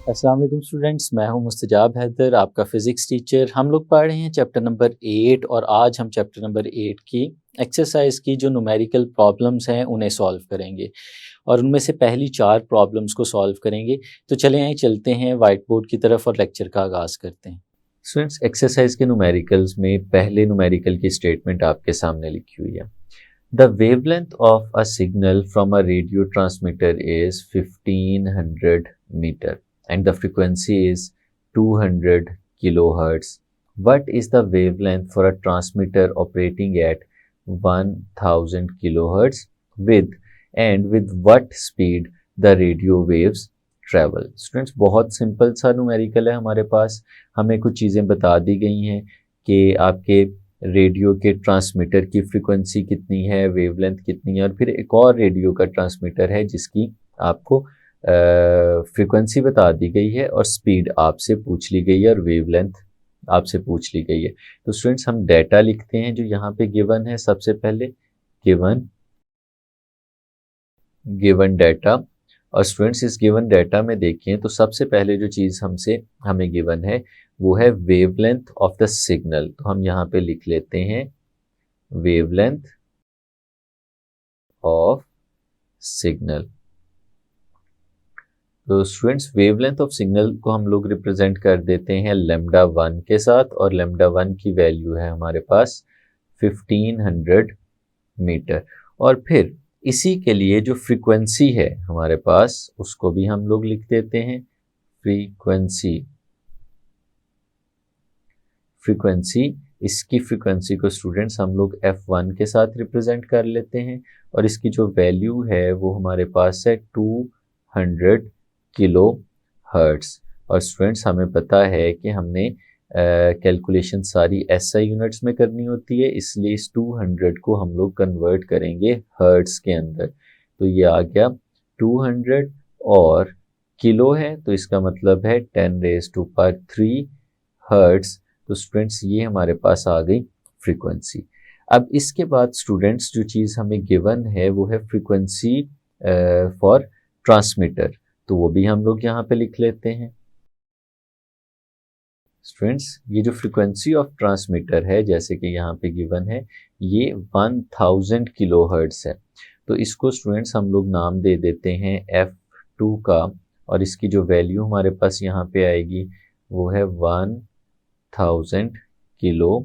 अस्सलाम वालेकुम स्टूडेंट्स, मैं हूं मुस्तजाब हैदर, आपका फ़िज़िक्स टीचर। हम लोग पढ़ रहे हैं चैप्टर नंबर 8 और आज हम चैप्टर नंबर 8 की एक्सरसाइज की जो न्यूमेरिकल प्रॉब्लम्स हैं उन्हें सॉल्व करेंगे और उनमें से पहली 4 प्रॉब्लम्स को सॉल्व करेंगे। तो चलें आइए चलते हैं वाइट बोर्ड की तरफ और लेक्चर का आगाज़ करते हैं। स्टूडेंट्स, एक्सरसाइज के न्यूमेरिकल्स में पहले न्यूमेरिकल की स्टेटमेंट आपके सामने लिखी हुई है। The wavelength of a signal from a radio transmitter is 1500 meter and the frequency is 200 kilohertz. What is the wavelength for a transmitter operating at 1000 kilohertz with what speed the radio waves travel? Students, बहुत simple सा numerical है हमारे पास। हमें कुछ चीज़ें बता दी गई हैं कि आपके रेडियो के ट्रांसमीटर की फ्रीक्वेंसी कितनी है, वेवलेंथ कितनी है, और फिर एक और रेडियो का ट्रांसमीटर है जिसकी आपको फ्रीक्वेंसी बता दी गई है और स्पीड आपसे पूछ ली गई है और वेवलेंथ आपसे पूछ ली गई है। तो स्टूडेंट्स, हम डाटा लिखते हैं जो यहाँ पे गिवन है। सबसे पहले गिवन डाटा, और स्टूडेंट्स इस गिवन डाटा में देखें तो सबसे पहले जो चीज़ हमें गिवन है वो है वेवलेंथ ऑफ द सिग्नल। तो हम यहाँ पे लिख लेते हैं वेवलेंथ ऑफ सिग्नल। तो स्टूडेंट्स, वेवलेंथ ऑफ सिग्नल को हम लोग रिप्रेजेंट कर देते हैं लैम्डा 1 के साथ, और लैम्डा 1 की वैल्यू है हमारे पास 1500 मीटर। और फिर इसी के लिए जो फ्रीक्वेंसी है हमारे पास उसको भी हम लोग लिख देते हैं फ्रीक्वेंसी। इसकी फ्रीक्वेंसी को स्टूडेंट्स हम लोग f1 के साथ रिप्रेजेंट कर लेते हैं और इसकी जो वैल्यू है वो हमारे पास है 200 किलो हर्ट्स। और स्टूडेंट्स, हमें पता है कि हमने कैलकुलेशन सारी SI यूनिट्स में करनी होती है, इसलिए इस 200 को हम लोग कन्वर्ट करेंगे हर्ट्स के अंदर। तो ये आ गया 200 और किलो है तो इसका मतलब है 10⁻³ हर्ट्स। तो स्टूडेंट्स, ये हमारे पास आ गई फ्रीक्वेंसी। अब इसके बाद स्टूडेंट्स जो चीज़ हमें गिवन है वो है फ्रीक्वेंसी फॉर ट्रांसमीटर, तो वो भी हम लोग यहाँ पे लिख लेते हैं। स्टूडेंट्स, ये जो फ्रीक्वेंसी ऑफ ट्रांसमीटर है जैसे कि यहाँ पे गिवन है ये 1000 किलो हर्ट्स है। तो इसको स्टूडेंट्स हम लोग नाम दे देते हैं f2 का, और इसकी जो वैल्यू हमारे पास यहाँ पे आएगी वो है 1000 किलो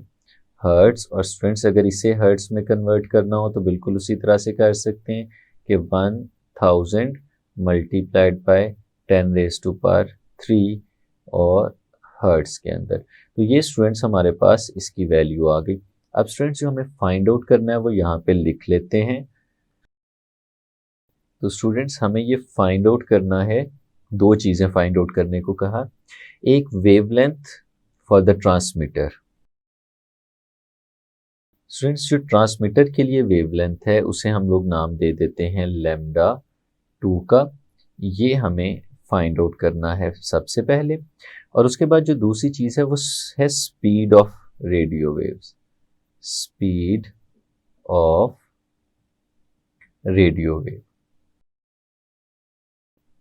हर्ट्स। और स्टूडेंट्स, अगर इसे हर्ट्स में कन्वर्ट करना हो तो बिल्कुल उसी तरह से कर सकते हैं कि 1000 मल्टीप्लाइड बाय 10⁻³ और हर्ट्स के अंदर। तो ये स्टूडेंट्स हमारे पास इसकी वैल्यू आ गई। अब स्टूडेंट्स, जो हमें फाइंड आउट करना है वो यहाँ पे लिख लेते हैं। तो स्टूडेंट्स, हमें ये फाइंड आउट करना है, दो चीज़ें फाइंड आउट करने को कहा। एक wavelength for the transmitter. Students, जो ट्रांसमीटर के लिए वेवलेंथ है उसे हम लोग नाम दे देते हैं लैम्डा 2 का। ये हमें फाइंड आउट करना है सबसे पहले, और उसके बाद जो दूसरी चीज़ है वो है speed of radio waves. Speed of radio wave,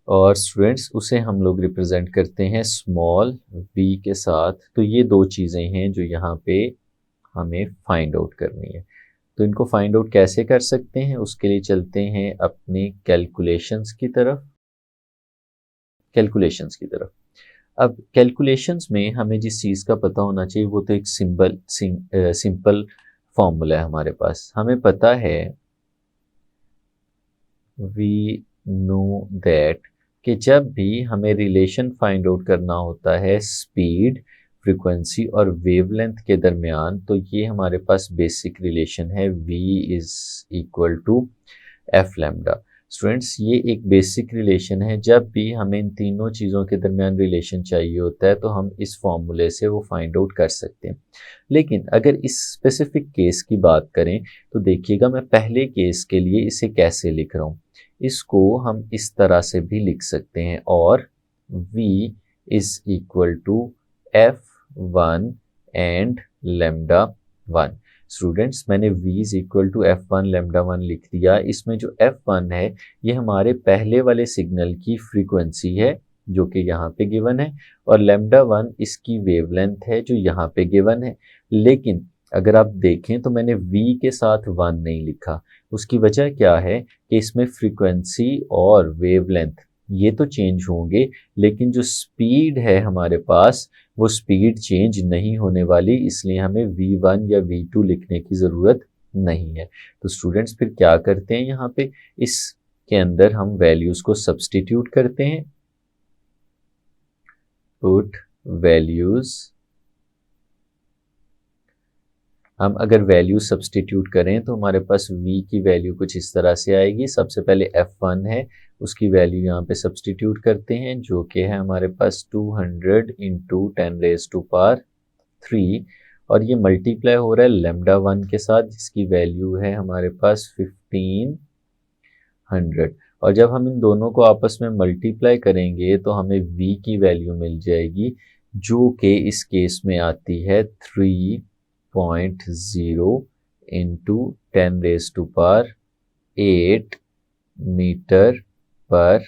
और स्टूडेंट्स उसे हम लोग रिप्रेजेंट करते हैं स्मॉल v के साथ। तो ये दो चीज़ें हैं जो यहाँ पे हमें फाइंड आउट करनी है। तो इनको फाइंड आउट कैसे कर सकते हैं, उसके लिए चलते हैं अपने कैलकुलेशंस की तरफ। अब कैलकुलेशंस में हमें जिस चीज़ का पता होना चाहिए वो तो एक सिंपल फॉर्मूला है हमारे पास। हमें पता है वी नो दैट कि जब भी हमें रिलेशन फाइंड आउट करना होता है स्पीड, फ्रीक्वेंसी और वेवलेंथ के दरमियान, तो ये हमारे पास बेसिक रिलेशन है v = f लैम्डा। स्टूडेंट्स, ये एक बेसिक रिलेशन है। जब भी हमें इन तीनों चीज़ों के दरमियान रिलेशन चाहिए होता है तो हम इस फॉर्मूले से वो फाइंड आउट कर सकते हैं। लेकिन अगर इस स्पेसिफिक केस की बात करें तो देखिएगा मैं पहले केस के लिए इसे कैसे लिख रहा हूँ। इसको हम इस तरह से भी लिख सकते हैं, और v = f1 and lambda 1। Students, मैंने v = f1 लैम्डा 1 लिख दिया। इसमें जो f1 है ये हमारे पहले वाले सिग्नल की फ्रीक्वेंसी है जो कि यहाँ पे गिवन है, और लैम्डा 1 इसकी वेवलेंथ है जो यहाँ पे गिवन है। लेकिन अगर आप देखें तो मैंने v के साथ 1 नहीं लिखा। उसकी वजह क्या है कि इसमें फ्रीक्वेंसी और वेवलेंथ ये तो चेंज होंगे, लेकिन जो स्पीड है हमारे पास वो स्पीड चेंज नहीं होने वाली, इसलिए हमें v1 या v2 लिखने की ज़रूरत नहीं है। तो स्टूडेंट्स फिर क्या करते हैं, यहाँ पे इसके अंदर हम वैल्यूज़ को सब्स्टिट्यूट करते हैं। पुट वैल्यूज़, हम अगर वैल्यू सब्स्टिट्यूट करें तो हमारे पास v की वैल्यू कुछ इस तरह से आएगी। सबसे पहले f1 है, उसकी वैल्यू यहाँ पे सब्स्टिट्यूट करते हैं जो कि है हमारे पास 200 इंटू 10⁻³ और ये मल्टीप्लाई हो रहा है लैम्डा 1 के साथ जिसकी वैल्यू है हमारे पास 1500। और जब हम इन दोनों को आपस में मल्टीप्लाई करेंगे तो हमें v की वैल्यू मिल जाएगी जो कि इस केस में आती है 3.0 इंटू 10⁸ मीटर पर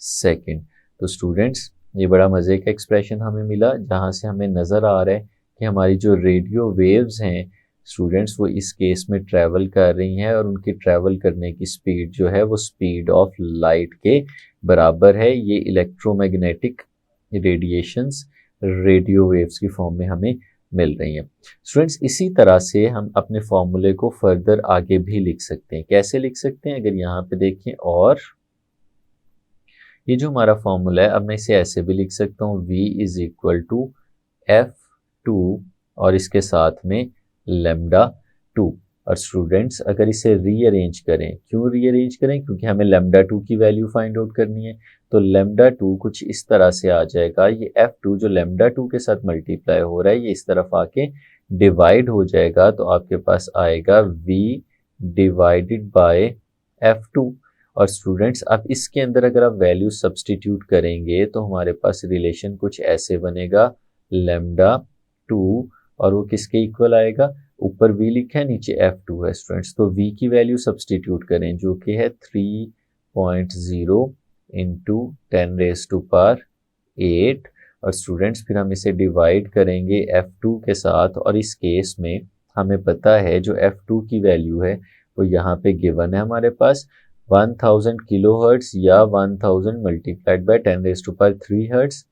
सेकेंड। तो स्टूडेंट्स ये बड़ा मज़े का एक्सप्रेशन हमें मिला जहाँ से हमें नज़र आ रहा है कि हमारी जो रेडियो वेव्स हैं स्टूडेंट्स वो इस केस में ट्रैवल कर रही हैं और उनकी ट्रैवल करने की स्पीड जो है वो स्पीड ऑफ लाइट के बराबर है। ये इलेक्ट्रोमैग्नेटिक रेडिएशंस रेडियो वेव्स की फॉर्म में हमें मिल रही हैं। स्टूडेंट्स इसी तरह से हम अपने फॉर्मूले को फर्दर आगे भी लिख सकते हैं। कैसे लिख सकते हैं, अगर यहाँ पे देखें, और ये जो हमारा फॉर्मूला है अब मैं इसे ऐसे भी लिख सकता हूँ v is equal to f2 और इसके साथ में लैम्डा 2। और स्टूडेंट्स अगर इसे रीअरेंज करें, क्यों रीअरेंज करें, क्योंकि हमें लैम्डा 2 की वैल्यू फाइंड आउट करनी है। तो लैम्डा 2 कुछ इस तरह से आ जाएगा, ये f2 जो लैम्डा 2 के साथ मल्टीप्लाई हो रहा है ये इस तरफ आके डिवाइड हो जाएगा, तो आपके पास आएगा v डिवाइडेड बाय f2। और स्टूडेंट्स अब इसके अंदर अगर आप वैल्यू सब्स्टिट्यूट करेंगे तो हमारे पास रिलेशन कुछ ऐसे बनेगा, लैम्डा 2 और वो किसके इक्वल आएगा, ऊपर v लिखा है नीचे f2 है स्टूडेंट्स, तो v की वैल्यू सब्स्टिट्यूट करें जो कि है 3.0 इंटू 10⁸ और स्टूडेंट्स फिर हम इसे डिवाइड करेंगे f2 के साथ। और इस केस में हमें पता है जो f2 की वैल्यू है वो यहाँ पे गिवन है हमारे पास 1000 किलोहर्ट्ज या 1000 मल्टीप्लाइड बाय 10⁻³ हर्ट्ज।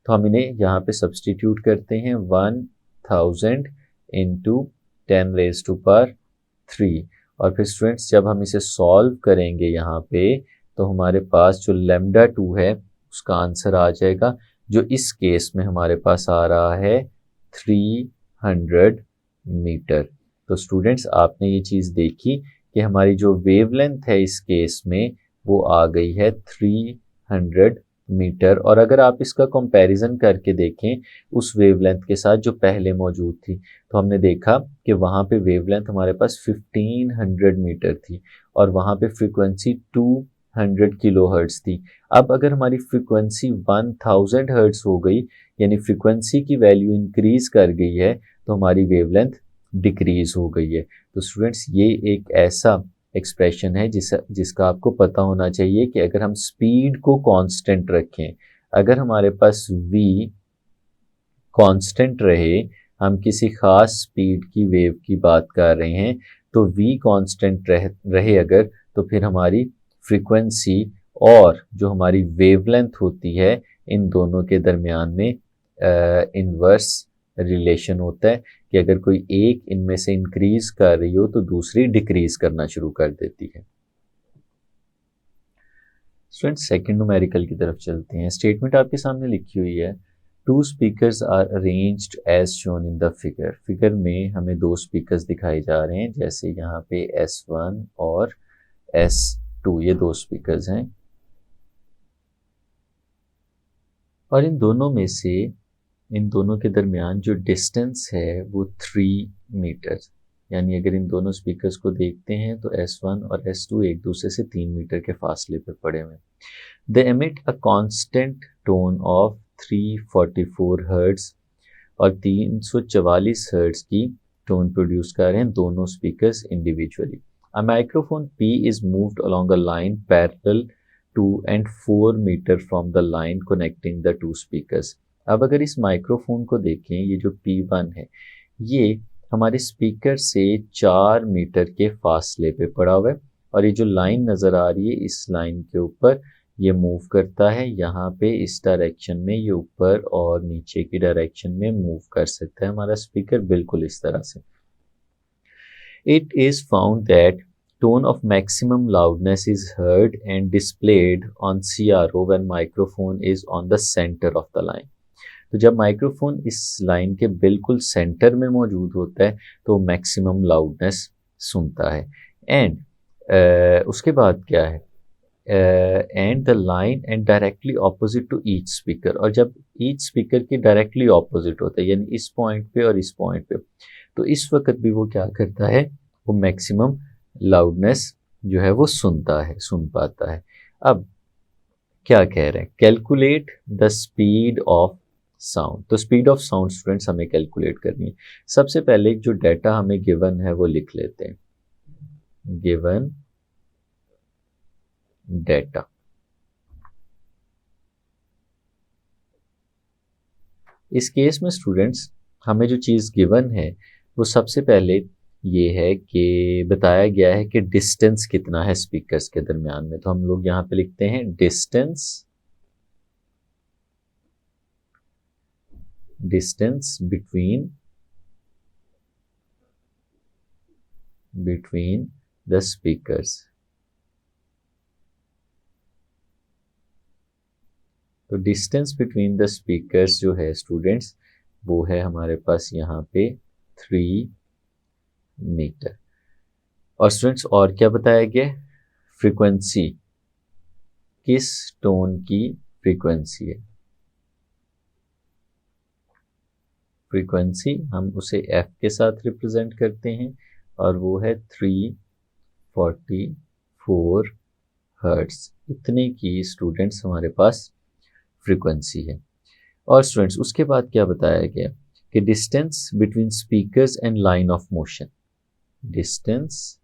तो हम इन्हें यहाँ पे सब्स्टिट्यूट करते हैं 1000 इंटू 10⁻³ और फिर स्टूडेंट्स जब हम इसे सॉल्व करेंगे यहाँ पे तो हमारे पास जो लैम्डा 2 है उसका आंसर आ जाएगा जो इस केस में हमारे पास आ रहा है 300 मीटर। तो स्टूडेंट्स आपने ये चीज़ देखी कि हमारी जो वेवलेंथ है इस केस में वो आ गई है 300 मीटर। और अगर आप इसका कंपैरिजन करके देखें उस वेवलेंथ के साथ जो पहले मौजूद थी तो हमने देखा कि वहाँ पे वेवलेंथ हमारे पास 1500 मीटर थी और वहाँ पे फ्रीक्वेंसी 200 किलोहर्ट्ज थी। अब अगर हमारी फ्रीक्वेंसी 1000 हर्ट्ज हो गई यानी फ्रीक्वेंसी की वैल्यू इंक्रीज कर गई है तो हमारी वेवलेंथ डिक्रीज हो गई है। तो स्टूडेंट्स ये एक ऐसा एक्सप्रेशन है जिसका आपको पता होना चाहिए कि अगर हम स्पीड को कांस्टेंट रखें, अगर हमारे पास v कांस्टेंट रहे, हम किसी खास स्पीड की वेव की बात कर रहे हैं तो v कांस्टेंट रहे अगर, तो फिर हमारी फ्रीक्वेंसी और जो हमारी वेवलेंथ होती है इन दोनों के दरमियान में इन्वर्स रिलेशन होता है कि अगर कोई एक इनमें से इंक्रीज कर रही हो तो दूसरी डिक्रीज करना शुरू कर देती है। स्टूडेंट्स सेकंड न्यूमेरिकल की तरफ चलते हैं। स्टेटमेंट आपके सामने लिखी हुई है, 2 speakers are arranged as shown in the figure. Figure में हमें 2 स्पीकर्स दिखाए जा रहे हैं, जैसे यहाँ पे S1 और S2 ये 2 स्पीकर्स हैं और इन दोनों के दरमियान जो डिस्टेंस है वो 3 मीटर, यानी अगर इन दोनों स्पीकर्स को देखते हैं तो S1 और S2 एक दूसरे से 3 मीटर के फासले पर पड़े हुए। दे emit a constant tone of 344 hertz और 344 हर्ट्ज की टोन प्रोड्यूस कर रहे हैं दोनों speakers individually. A microphone P is moved along a line parallel 2 and 4 metre from the line connecting the two speakers. अब अगर इस माइक्रोफोन को देखें, ये जो P1 है ये हमारे स्पीकर से 4 मीटर के फासले पे पड़ा हुआ है, और ये जो लाइन नज़र आ रही है इस लाइन के ऊपर ये मूव करता है, यहाँ पे इस डायरेक्शन में ये ऊपर और नीचे की डायरेक्शन में मूव कर सकता है हमारा स्पीकर, बिल्कुल इस तरह से। It is found that tone of maximum loudness is heard and displayed on CRO when microphone is on the center of the line। तो जब माइक्रोफोन इस लाइन के बिल्कुल सेंटर में मौजूद होता है तो मैक्सिमम लाउडनेस सुनता है। एंड उसके बाद क्या है, and the line and directly opposite to each speaker, और जब ईच स्पीकर के डायरेक्टली ऑपोजिट होता है यानी इस पॉइंट पे और इस पॉइंट पे, तो इस वक्त भी वो क्या करता है, वो मैक्सिमम लाउडनेस जो है वो सुन पाता है। अब क्या कह रहे हैं, calculate the speed of sound. तो स्पीड ऑफ साउंड स्टूडेंट्स हमें कैलकुलेट करनी है। सबसे पहले जो डाटा हमें गिवन है वो लिख लेते हैं, गिवन डाटा। इस केस में स्टूडेंट्स हमें जो चीज़ गिवन है वो सबसे पहले ये है कि बताया गया है कि डिस्टेंस कितना है स्पीकर्स के दरमियान में। तो हम लोग यहाँ पे लिखते हैं डिस्टेंस between the speakers। तो डिस्टेंस बिटवीन द स्पीकर्स जो है स्टूडेंट्स वो है हमारे पास यहाँ पे 3 मीटर। और स्टूडेंट्स और क्या बताया गया, फ्रीक्वेंसी, किस टोन की फ्रीक्वेंसी है, फ्रीक्वेंसी हम उसे F के साथ रिप्रेजेंट करते हैं और वो है 344 हर्ट्ज। इतने की स्टूडेंट्स हमारे पास फ्रीक्वेंसी है। और स्टूडेंट्स उसके बाद क्या बताया गया कि distance between speakers and line of motion, distance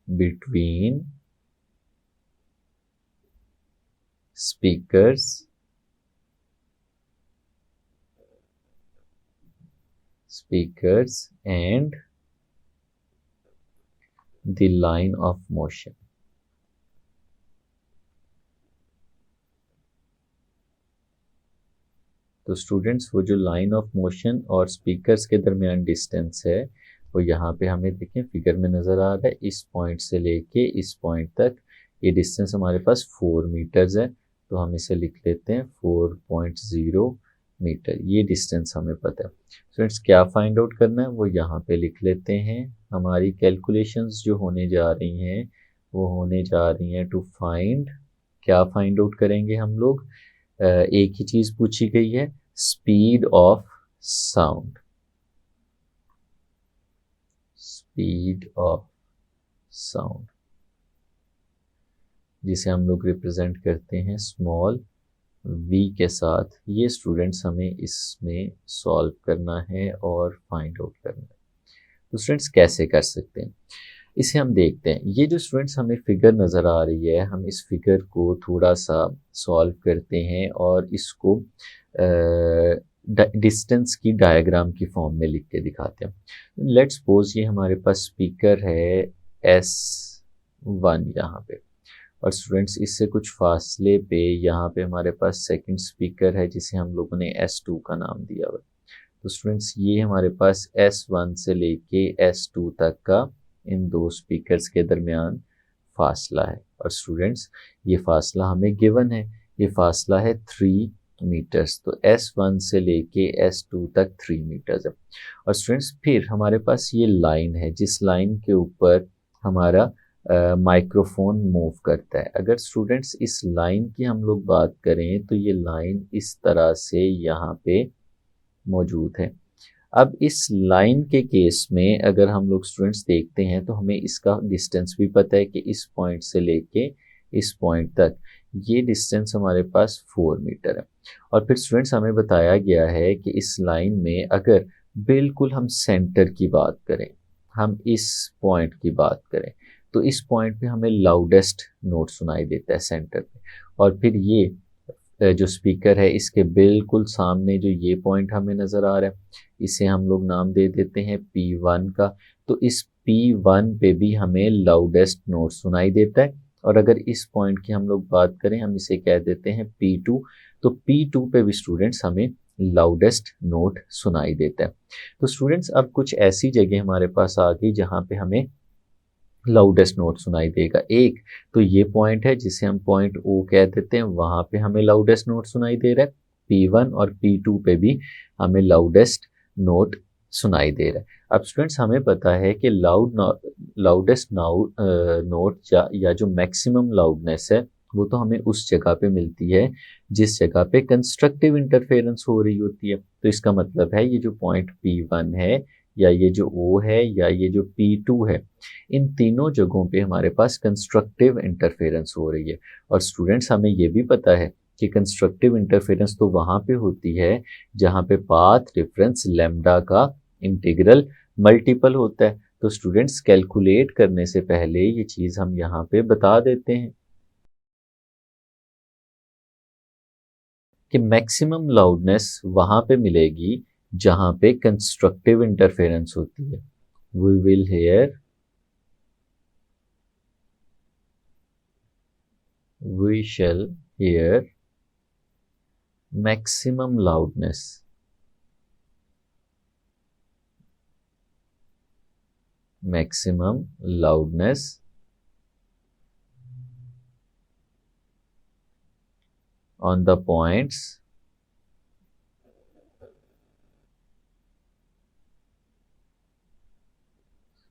between speakers and the line of motion। तो स्टूडेंट्स वो जो लाइन ऑफ मोशन और स्पीकर्स के दरमियान डिस्टेंस है वो यहाँ पे हमें देखें फिगर में नज़र आ रहा है, इस पॉइंट से लेके इस पॉइंट तक ये डिस्टेंस हमारे पास 4 मीटर्स है। तो हम इसे लिख लेते हैं 4.0 मीटर, ये डिस्टेंस हमें पता है। स्टूडेंट्स क्या फाइंड आउट करना है वो यहाँ पे लिख लेते हैं। हमारी कैलकुलेशंस जो होने जा रही हैं वो होने जा रही हैं टू फाइंड, क्या फाइंड आउट करेंगे हम लोग, एक ही चीज़ पूछी गई है, speed of sound, speed of sound जिसे हम लोग रिप्रेजेंट करते हैं स्मॉल v के साथ। ये स्टूडेंट्स हमें इसमें सॉल्व करना है और फाइंड आउट करना है। तो स्टूडेंट्स कैसे कर सकते हैं इसे हम देखते हैं। ये जो स्टूडेंट्स हमें फिगर नज़र आ रही है, हम इस फिगर को थोड़ा सा सॉल्व करते हैं और इसको डिस्टेंस की डायग्राम की फॉर्म में लिख के दिखाते हैं। लेट्स सपोज ये हमारे पास स्पीकर है S1 यहाँ पे, और स्टूडेंट्स इससे कुछ फासले पे यहाँ पे हमारे पास सेकंड स्पीकर है जिसे हम लोगों ने S2 का नाम दिया हुआ। तो स्टूडेंट्स ये हमारे पास S1 से लेके S2 तक का इन दो स्पीकर्स के दरमियान फासला है। और स्टूडेंट्स ये फासला हमें गिवन है, ये फासला है 3 मीटर्स। तो S1 से लेके S2 तक 3 मीटर्स है। और स्टूडेंट्स फिर हमारे पास ये लाइन है जिस लाइन के ऊपर हमारा माइक्रोफोन मूव करता है। अगर स्टूडेंट्स इस लाइन की हम लोग बात करें तो ये लाइन इस तरह से यहाँ पे मौजूद है। अब इस लाइन के केस में अगर हम लोग स्टूडेंट्स देखते हैं तो हमें इसका डिस्टेंस भी पता है कि इस पॉइंट से लेके इस पॉइंट तक ये डिस्टेंस हमारे पास 4 मीटर है। और फिर स्टूडेंट्स हमें बताया गया है कि इस लाइन में अगर बिल्कुल हम सेंटर की बात करें, हम इस पॉइंट की बात करें, तो इस पॉइंट पे हमें लाउडेस्ट नोट सुनाई देता है सेंटर पे। और फिर ये जो स्पीकर है इसके बिल्कुल सामने जो ये पॉइंट हमें नज़र आ रहा है, इसे हम लोग नाम दे देते हैं P1 का। तो इस P1 पे भी हमें लाउडेस्ट नोट सुनाई देता है। और अगर इस पॉइंट की हम लोग बात करें, हम इसे कह देते हैं P2। तो P2 पे भी स्टूडेंट्स हमें लाउडेस्ट नोट सुनाई देता है। तो स्टूडेंट्स अब कुछ ऐसी जगह हमारे पास आ गई जहाँ पे हमें लाउडेस्ट नोट सुनाई देगा। एक तो ये पॉइंट है जिसे हम पॉइंट O कह देते हैं, वहाँ पे हमें लाउडेस्ट नोट सुनाई दे रहा है। P1 और P2 पे भी हमें लाउडेस्ट नोट सुनाई दे रहा है। अब स्टूडेंट्स हमें पता है कि लाउडेस्ट नोट या जो मैक्सिमम लाउडनेस है वो तो हमें उस जगह पे मिलती है जिस जगह पे कंस्ट्रक्टिव इंटरफेरेंस हो रही होती है। तो इसका मतलब है ये जो पॉइंट P1 है या ये जो O है या ये जो P2 है, इन तीनों जगहों पे हमारे पास कंस्ट्रक्टिव इंटरफेरेंस हो रही है। और स्टूडेंट्स हमें ये भी पता है कि कंस्ट्रक्टिव इंटरफेरेंस तो वहाँ पे होती है जहाँ पे पाथ डिफरेंस लैम्डा का इंटीग्रल मल्टीपल होता है। तो स्टूडेंट्स कैलकुलेट करने से पहले ये चीज़ हम यहाँ पे बता देते हैं कि मैक्सिमम लाउडनेस वहाँ पे मिलेगी जहाँ पे कंस्ट्रक्टिव इंटरफेरेंस होती है। We will hear we shall hear maximum loudness on the points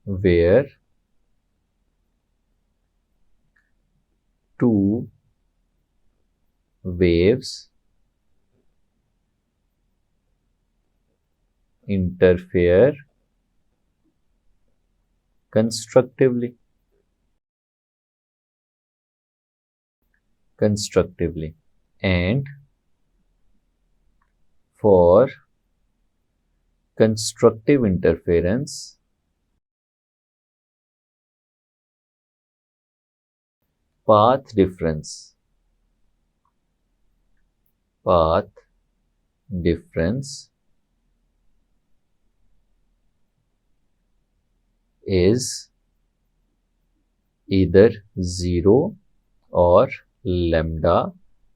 where two waves interfere constructively and for constructive interference path difference is either 0 or lambda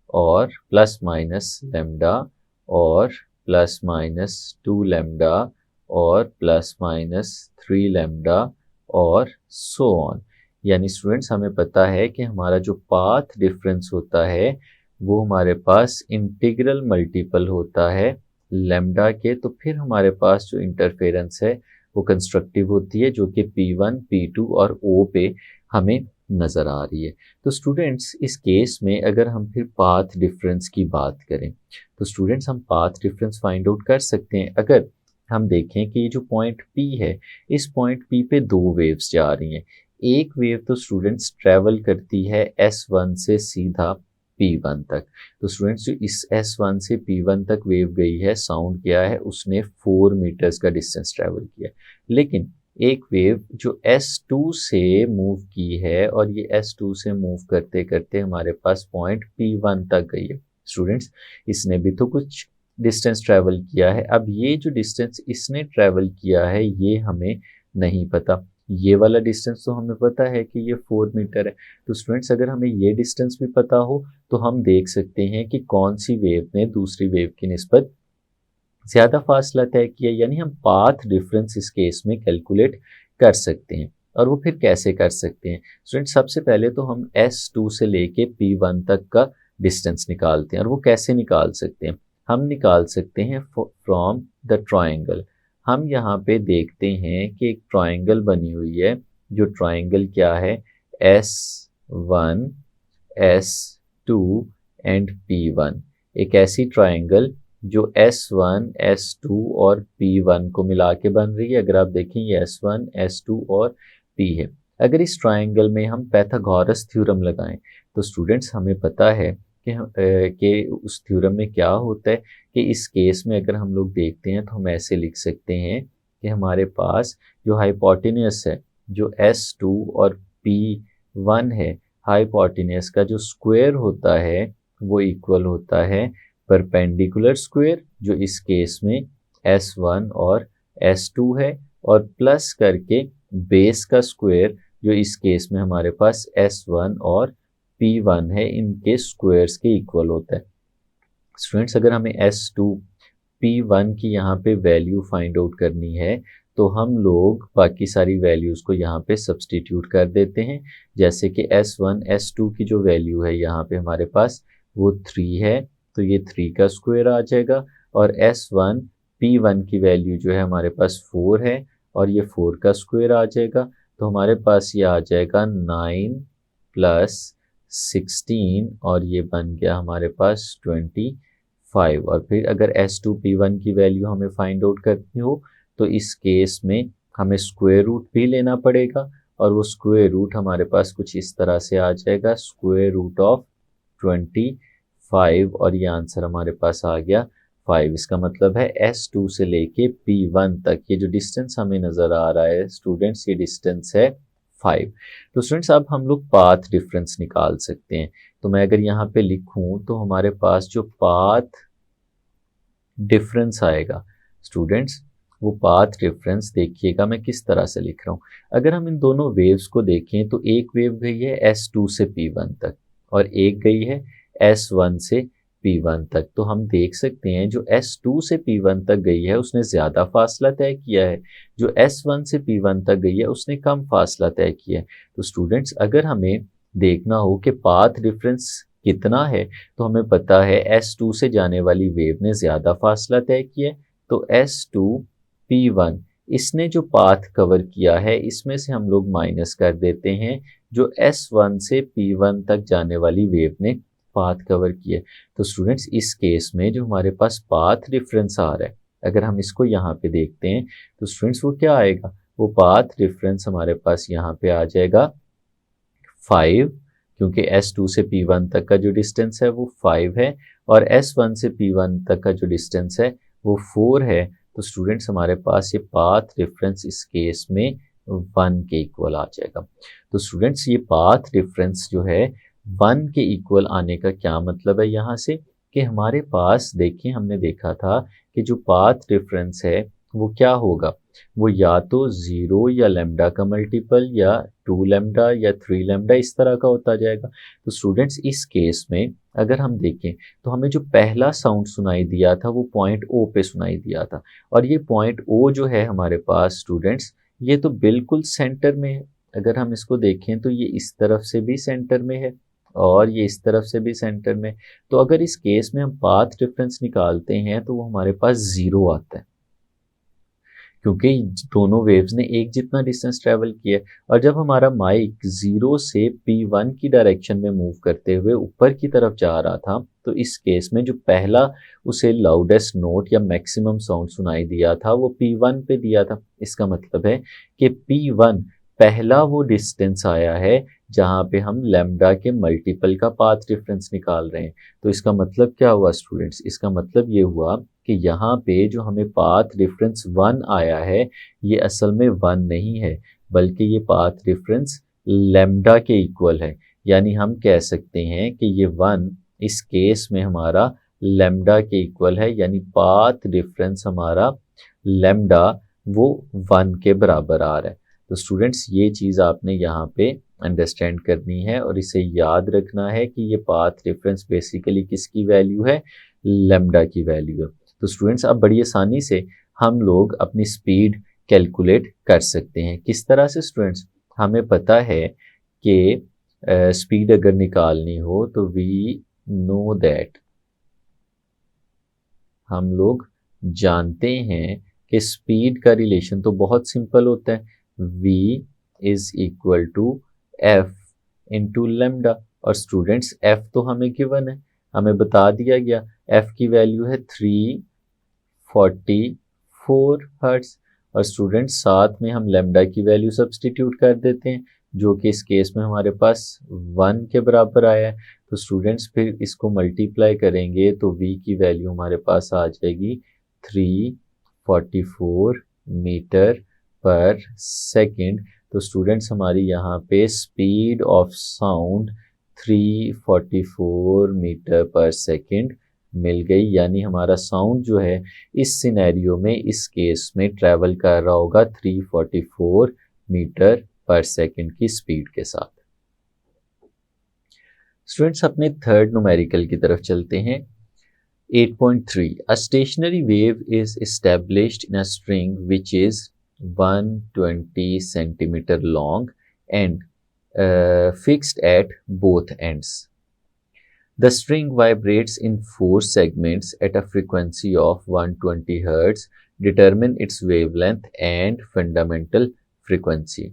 or plus minus lambda or plus minus 2 lambda और plus minus 3 lambda और so on. यानी students हमें पता है कि हमारा जो path difference होता है वो हमारे पास इंटीग्रल मल्टीपल होता है लैम्डा के। तो फिर हमारे पास जो इंटरफेरेंस है वो कंस्ट्रक्टिव होती है जो कि P1, P2 और O पे हमें नज़र आ रही है। तो स्टूडेंट्स इस केस में अगर हम फिर पाथ डिफरेंस की बात करें तो स्टूडेंट्स हम पाथ डिफरेंस फाइंड आउट कर सकते हैं। अगर हम देखें कि ये जो पॉइंट P है, इस पॉइंट P पे दो वेव्स जा रही हैं। एक वेव तो स्टूडेंट्स ट्रेवल करती है S1 से सीधा P1 तक। तो स्टूडेंट्स जो इस S1 से P1 तक वेव गई है, साउंड क्या है, उसने 4 मीटर्स का डिस्टेंस ट्रेवल किया। लेकिन एक वेव जो S2 से मूव की है और ये S2 से मूव करते करते हमारे पास पॉइंट P1 तक गई है। स्टूडेंट्स इसने भी तो कुछ डिस्टेंस ट्रैवल किया है। अब ये जो डिस्टेंस इसने ट्रैवल किया है ये हमें नहीं पता। ये वाला डिस्टेंस तो हमें पता है कि ये 4 मीटर है। तो स्टूडेंट्स अगर हमें ये डिस्टेंस भी पता हो तो हम देख सकते हैं कि कौन सी वेव ने दूसरी वेव की निस्बत ज़्यादा फासला तय किया, यानी हम पाथ डिफरेंस इस केस में कैलकुलेट कर सकते हैं। और वो फिर कैसे कर सकते हैं स्टूडेंट, सबसे पहले तो हम S2 से लेके P1 तक का डिस्टेंस निकालते हैं। और वो कैसे निकाल सकते हैं, हम निकाल सकते हैं फ्रॉम द ट्रायंगल। हम यहाँ पे देखते हैं कि एक ट्रायंगल बनी हुई है। जो ट्रायंगल क्या है, S1, S2 एंड P1। एक ऐसी ट्रायंगल जो S1, S2 और P1 को मिला के बन रही है। अगर आप देखें ये S1, S2 और P है। अगर इस ट्रायंगल में हम पाइथागोरस थ्योरम लगाएं तो स्टूडेंट्स हमें पता है कि उस थ्योरम में क्या होता है कि इस केस में अगर हम लोग देखते हैं तो हम ऐसे लिख सकते हैं कि हमारे पास जो हाइपोटेन्यूस है, जो S2 और P1 है, हाइपोटेन्यूज का जो स्क्वायर होता है वो इक्वल होता है परपेंडिकुलर स्क्वायर, जो इस केस में S1 और S2 है, और प्लस करके बेस का स्क्वायर, जो इस केस में हमारे पास S1 और P1 है, इनके स्क्वायर्स के इक्वल होता है। स्टूडेंट्स, अगर हमें S2 P1 की यहाँ पे वैल्यू फाइंड आउट करनी है तो हम लोग बाकी सारी वैल्यूज़ को यहाँ पे सब्सटीट्यूट कर देते हैं। जैसे कि S1 S2 की जो वैल्यू है यहाँ पे हमारे पास वो 3 है, तो ये 3 का स्क्वायर आ जाएगा, और S1 P1 की वैल्यू जो है हमारे पास 4 है और ये 4 का स्क्वायर आ जाएगा, तो हमारे पास ये आ जाएगा 9 प्लस 16 और ये बन गया हमारे पास 25। और फिर अगर S2 P1 की वैल्यू हमें फाइंड आउट करनी हो तो इस केस में हमें स्क्वायर रूट भी लेना पड़ेगा, और वो स्क्वायर रूट हमारे पास कुछ इस तरह से आ जाएगा, स्क्वायर रूट ऑफ 25, और ये आंसर हमारे पास आ गया 5। इसका मतलब है S2 से लेके P1 तक ये जो डिस्टेंस हमें नज़र आ रहा है स्टूडेंट्स, ये डिस्टेंस है 5। तो स्टूडेंट्स अब हम लोग पाथ डिफरेंस निकाल सकते हैं। तो मैं अगर यहाँ पे लिखूँ तो हमारे पास जो पाथ डिफरेंस आएगा स्टूडेंट्स, वो पाथ डिफरेंस देखिएगा मैं किस तरह से लिख रहा हूँ। अगर हम इन दोनों वेव्स को देखें तो एक वेव गई है S2 से P1 तक और एक गई है S1 से P1 तक। तो हम देख सकते हैं जो S2 से P1 तक गई है उसने ज़्यादा फासला तय किया है, जो S1 से P1 तक गई है उसने कम फासला तय किया है। तो स्टूडेंट्स अगर हमें देखना हो कि पाथ डिफरेंस कितना है तो हमें पता है S2 से जाने वाली वेव ने ज़्यादा फासला तय किया है, तो S2 P1 इसने जो पाथ कवर किया है इसमें से हम लोग माइनस कर देते हैं जो S1 से P1 तक जाने वाली वेव ने पाथ कवर किया है। तो स्टूडेंट्स इस केस में जो हमारे पास पाथ डिफरेंस आ रहा है, अगर हम इसको यहाँ पे देखते हैं तो स्टूडेंट्स वो क्या आएगा, वो पाथ डिफरेंस हमारे पास यहाँ पे आ जाएगा 5, क्योंकि S2 से P1 तक का जो डिस्टेंस है वो 5 है और S1 से P1 तक का जो डिस्टेंस है वो 4 है। तो स्टूडेंट्स हमारे पास ये पाथ डिफरेंस इस केस में 1 के इक्वल आ जाएगा। तो स्टूडेंट्स ये पाथ डिफरेंस जो है 1 के इक्वल आने का क्या मतलब है यहाँ से, कि हमारे पास देखिए हमने देखा था कि जो पाथ डिफरेंस है वो क्या होगा, वो या तो 0 या लैम्डा का मल्टीपल या 2 लैम्डा या 3 लैम्डा इस तरह का होता जाएगा। तो स्टूडेंट्स इस केस में अगर हम देखें तो हमें जो पहला साउंड सुनाई दिया था वो पॉइंट O पे सुनाई दिया था, और ये पॉइंट O जो है हमारे पास स्टूडेंट्स ये तो बिल्कुल सेंटर में है। अगर हम इसको देखें तो ये इस तरफ से भी सेंटर में है और ये इस तरफ से भी सेंटर में। तो अगर इस केस में हम पाथ डिफरेंस निकालते हैं तो वो हमारे पास 0 आता है, क्योंकि दोनों वेव्स ने एक जितना डिस्टेंस ट्रेवल किया। और जब हमारा माइक 0 से P1 की डायरेक्शन में मूव करते हुए ऊपर की तरफ जा रहा था तो इस केस में जो पहला उसे लाउडेस्ट नोट या मैक्सिमम साउंड सुनाई दिया था वो P1 पे दिया था। इसका मतलब है कि P1 पहला वो डिस्टेंस आया है जहाँ पे हम लैम्डा के मल्टीपल का पाथ डिफरेंस निकाल रहे हैं। तो इसका मतलब क्या हुआ स्टूडेंट्स, इसका मतलब ये हुआ कि यहाँ पे जो हमें पाथ डिफरेंस 1 आया है ये असल में 1 नहीं है, बल्कि ये पाथ डिफरेंस लैम्डा के इक्वल है। यानी हम कह सकते हैं कि ये 1 इस केस में हमारा लैम्डा के इक्वल है, यानी पाथ डिफरेंस हमारा लैम्डा वो 1 के बराबर आ रहा है। तो स्टूडेंट्स ये चीज़ आपने यहाँ पे अंडरस्टैंड करनी है और इसे याद रखना है कि ये पाथ डिफरेंस बेसिकली किसकी वैल्यू है, लैम्डा की वैल्यू है। तो स्टूडेंट्स अब बड़ी आसानी से हम लोग अपनी स्पीड कैलकुलेट कर सकते हैं। किस तरह से स्टूडेंट्स, हमें पता है कि स्पीड अगर निकालनी हो तो वी नो दैट, हम लोग जानते हैं कि स्पीड का रिलेशन तो बहुत सिंपल होता है, v is equal to F into lambda. और स्टूडेंट्स f तो हमें गिवन है, हमें बता दिया गया f की वैल्यू है 344 हर्ट्ज। और स्टूडेंट्स साथ में हम लेमडा की वैल्यू सब्सटीट्यूट कर देते हैं जो कि इस केस में हमारे पास 1 के बराबर आया है। तो स्टूडेंट्स फिर इसको मल्टीप्लाई करेंगे तो v की वैल्यू हमारे पास आ जाएगी 344 मीटर पर सेकंड। तो स्टूडेंट्स हमारी यहाँ पे स्पीड ऑफ साउंड 344 मीटर पर सेकेंड मिल गई, यानी हमारा साउंड जो है इस सिनेरियो में, इस केस में ट्रैवल कर रहा होगा 344 मीटर पर सेकेंड की स्पीड के साथ। स्टूडेंट्स अपने थर्ड न्यूमेरिकल की तरफ चलते हैं। 8.3 A stationary wave is established in a string which is 120 centimeter long and fixed at both ends. The string vibrates in 4 segments at a frequency of 120 Hz. Determine its wavelength and fundamental frequency.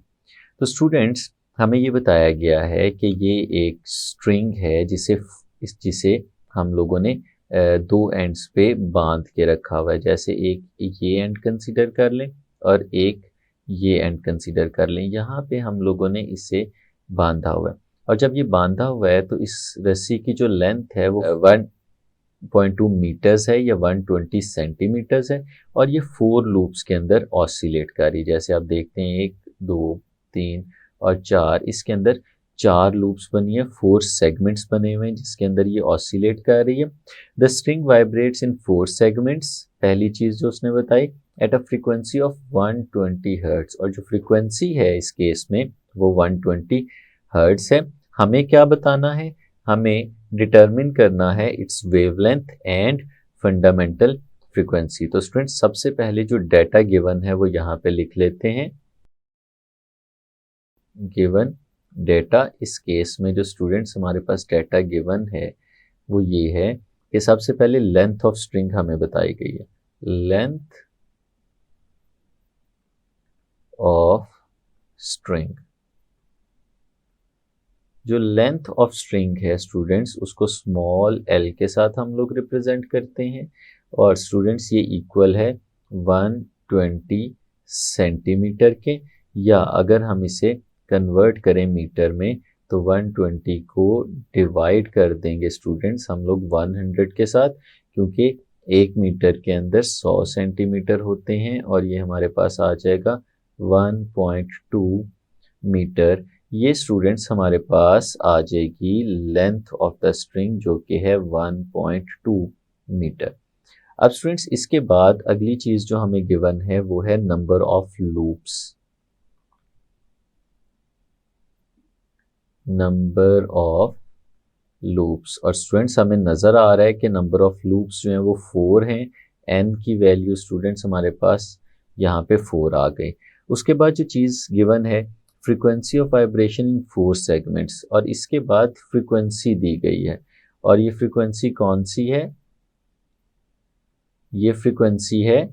तो students हमें ये बताया गया है कि ये एक string है जिसे हम लोगों ने दो एंड्स पे बांध के रखा हुआ है। जैसे एक ये एंड कंसीडर कर लें और एक ये एंड कंसीडर कर लें। यहाँ पे हम लोगों ने इसे बांधा हुआ है, और जब ये बांधा हुआ है तो इस रस्सी की जो लेंथ है वो 1.2 मीटर्स है या 120 सेंटीमीटर्स है, और ये 4 लूप्स के अंदर ऑसिलेट कर रही है। जैसे आप देखते हैं 1 2 3 और 4, इसके अंदर 4 लूप्स बनी है, 4 सेगमेंट्स बने हुए हैं जिसके अंदर ये ऑसिलेट कर रही है। The string vibrates in 4 segments, पहली चीज जो उसने बताई, at a frequency of 120 hertz, और जो फ्रीक्वेंसी है इस केस में वो 120 हर्ट्ज है। हमें क्या बताना है, हमें डिटरमिन करना है it's wavelength and fundamental frequency. तो स्टूडेंट्स सबसे पहले जो डाटा गिवन है वो यहाँ पे लिख लेते हैं। गिवन डेटा, इस केस में जो स्टूडेंट्स हमारे पास डेटा गिवन है वो ये है कि सबसे पहले लेंथ ऑफ स्ट्रिंग हमें बताई गई है। लेंथ ऑफ स्ट्रिंग, जो लेंथ ऑफ स्ट्रिंग है स्टूडेंट्स उसको स्मॉल एल के साथ हम लोग रिप्रेजेंट करते हैं, और स्टूडेंट्स ये इक्वल है 120 सेंटीमीटर के, या अगर हम इसे कन्वर्ट करें मीटर में तो 120 को डिवाइड कर देंगे स्टूडेंट्स हम लोग 100 के साथ, क्योंकि 1 मीटर के अंदर 100 सेंटीमीटर होते हैं, और ये हमारे पास आ जाएगा 1.2 मीटर। ये स्टूडेंट्स हमारे पास आ जाएगी लेंथ ऑफ द स्ट्रिंग जो कि है 1.2 मीटर। अब स्टूडेंट्स इसके बाद अगली चीज जो हमें गिवन है वो है number of loops. Number of loops, और स्टूडेंट्स हमें नजर आ रहा है कि नंबर ऑफ लूप्स जो हैं वो 4 हैं। n की वैल्यू स्टूडेंट्स हमारे पास यहाँ पे 4 आ गई। उसके बाद जो चीज गिवन है frequency of vibration in 4 segments, और इसके बाद फ्रीक्वेंसी दी गई है, और ये फ्रीक्वेंसी कौन सी है, ये फ्रीक्वेंसी है